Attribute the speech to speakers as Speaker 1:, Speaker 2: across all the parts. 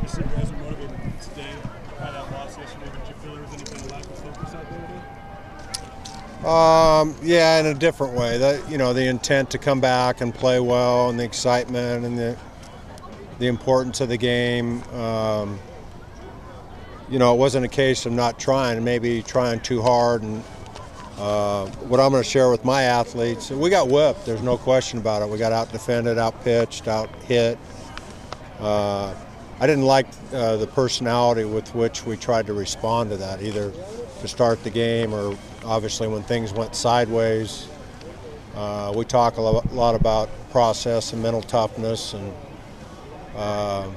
Speaker 1: You said you guys were motivated today. Had that loss yesterday. Did you feel there was any kind of lack of focus out there today?
Speaker 2: Yeah, in a different way. The intent to come back and play well, and the excitement, and the importance of the game. It wasn't a case of not trying, maybe trying too hard. And what I'm going to share with my athletes, we got whipped. There's no question about it. We got out-defended, out-pitched, out-hit. I didn't like the personality with which we tried to respond to that, either to start the game or obviously when things went sideways. We talk a lot about process and mental toughness, and I'm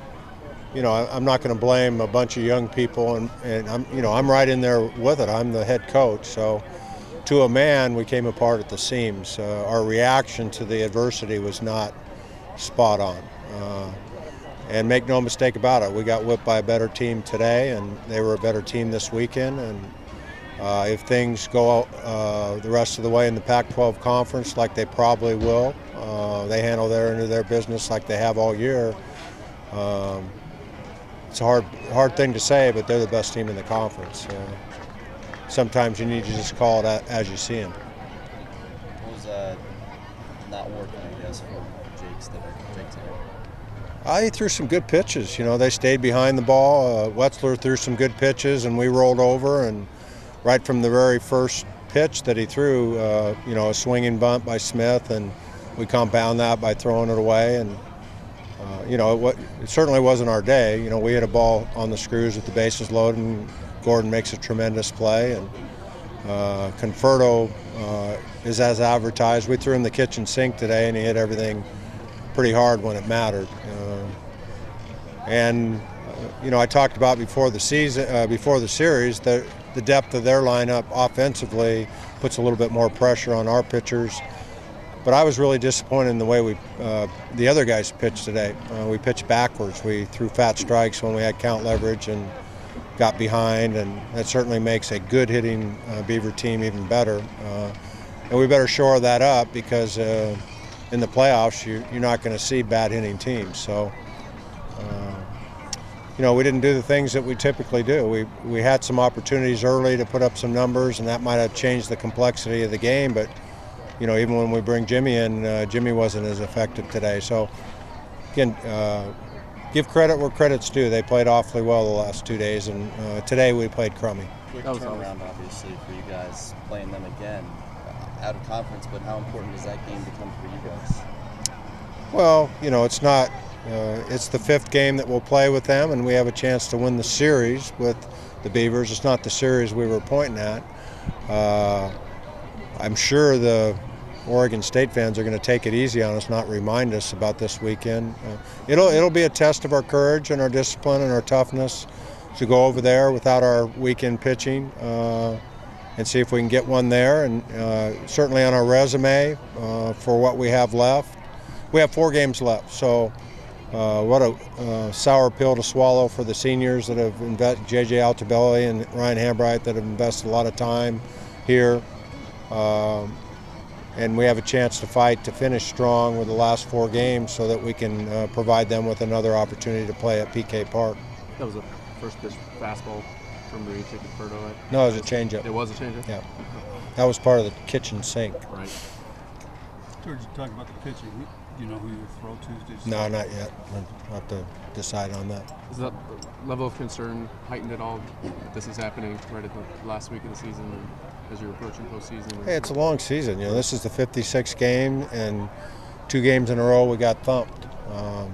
Speaker 2: not going to blame a bunch of young people, and I'm right in there with it. I'm the head coach, so to a man we came apart at the seams. Our reaction to the adversity was not spot on. And make no mistake about it, we got whipped by a better team today, and they were a better team this weekend. And if things go the rest of the way in the Pac-12 Conference, like they probably will, they handle their end of their business like they have all year. It's a hard thing to say, but they're the best team in the conference. Sometimes you need to just call it as you see them.
Speaker 3: What was not working, I guess, for Jake today?
Speaker 2: He threw some good pitches. They stayed behind the ball. Wetzler threw some good pitches, and we rolled over. And right from the very first pitch that he threw, a swinging bunt by Smith, and we compound that by throwing it away. And it certainly wasn't our day. We hit a ball on the screws with the bases loaded, and Gordon makes a tremendous play. And Conforto is as advertised. We threw him the kitchen sink today, and he hit everything pretty hard when it mattered. I talked about before the series, the depth of their lineup offensively puts a little bit more pressure on our pitchers. But I was really disappointed in the way the other guys pitched today. We pitched backwards. We threw fat strikes when we had count leverage and got behind, and that certainly makes a good hitting Beaver team even better. And we better shore that up, because in the playoffs you're not going to see bad hitting teams. So we didn't do the things that we typically do. We had some opportunities early to put up some numbers, and that might have changed the complexity of the game, but even when we bring Jimmy in, Jimmy wasn't as effective today. So again, give credit where credit's due. They played awfully well the last 2 days, and today we played crummy.
Speaker 3: Quick turnaround, obviously, for you guys playing them again out of conference, but how important does that game become for you guys?
Speaker 2: Well, it's not. It's the fifth game that we'll play with them, and we have a chance to win the series with the Beavers. It's not the series we were pointing at. I'm sure the Oregon State fans are going to take it easy on us, not remind us about this weekend. It'll be a test of our courage and our discipline and our toughness to go over there without our weekend pitching and see if we can get one there. And certainly on our resume for what we have left, we have 4 games left. So what a sour pill to swallow for the seniors that have invested, J.J. Altabelli and Ryan Hambright, that have invested a lot of time here. And we have a chance to fight to finish strong with the last 4 games so that we can provide them with another opportunity to play at PK Park.
Speaker 4: That was a first pitch fastball from Marie to Conforto.
Speaker 2: No, it was a changeup.
Speaker 4: It was a changeup?
Speaker 2: Yeah. That was part of the kitchen sink.
Speaker 4: Right.
Speaker 1: George, you talking about the pitching. Do you know who you throw Tuesdays?
Speaker 2: No, not yet. I'll have to decide on that.
Speaker 4: Is that level of concern heightened at all that this is happening right at the last week of the season and as you're approaching postseason?
Speaker 2: Hey, it's a long season. This is the 56th game, and 2 games in a row we got thumped. I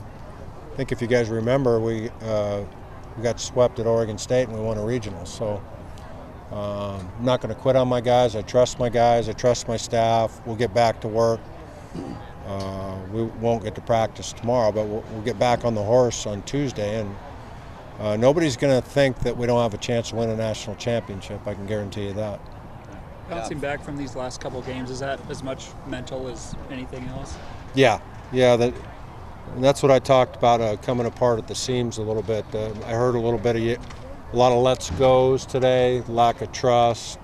Speaker 2: think if you guys remember, we got swept at Oregon State and we won a regional. So I'm not going to quit on my guys. I trust my guys. I trust my staff. We'll get back to work. We won't get to practice tomorrow, but we'll get back on the horse on Tuesday. And nobody's going to think that we don't have a chance to win a national championship. I can guarantee you that.
Speaker 5: Bouncing back from these last couple games, is that as much mental as anything else?
Speaker 2: Yeah. That's what I talked about, coming apart at the seams a little bit. I heard a little bit of a lot of let's goes today, lack of trust,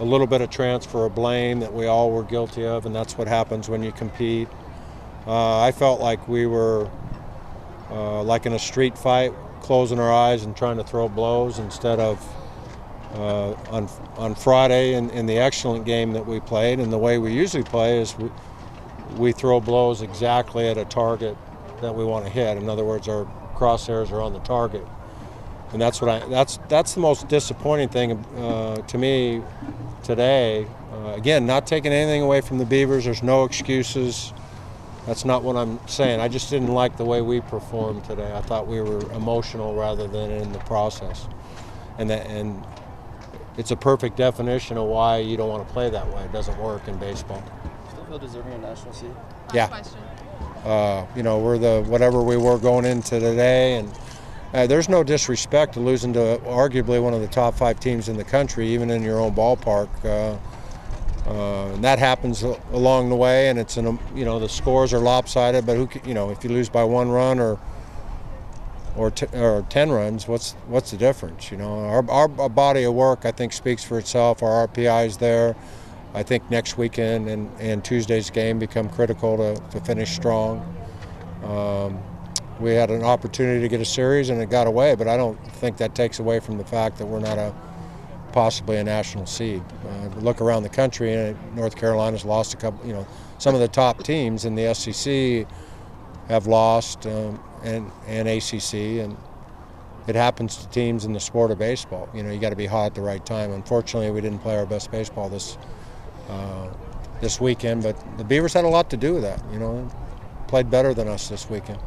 Speaker 2: a little bit of transfer of blame that we all were guilty of, and that's what happens when you compete. I felt like we were like in a street fight, closing our eyes and trying to throw blows instead of on Friday in the excellent game that we played. And the way we usually play is we throw blows exactly at a target that we want to hit. In other words, our crosshairs are on the target. And that's the most disappointing thing to me today. Again, not taking anything away from the Beavers. There's no excuses. That's not what I'm saying. I just didn't like the way we performed today. I thought we were emotional rather than in the process. And it's a perfect definition of why you don't want to play that way. It doesn't work in baseball.
Speaker 3: Still feel deserving of national seed?
Speaker 2: Yeah. We're the whatever we were going into today, and there's no disrespect to losing to arguably one of the top 5 teams in the country, even in your own ballpark. And that happens along the way, and it's the scores are lopsided. But if you lose by 1 run or 10 runs, what's the difference? Our body of work, I think, speaks for itself. Our RPI's there. I think next weekend and Tuesday's game become critical to finish strong. We had an opportunity to get a series and it got away, but I don't think that takes away from the fact that we're not possibly a national seed. Look around the country, and North Carolina's lost a couple. Some of the top teams in the SEC have lost, and ACC, and it happens to teams in the sport of baseball. You got to be hot at the right time. Unfortunately, we didn't play our best baseball this weekend, but the Beavers had a lot to do with that. Played better than us this weekend.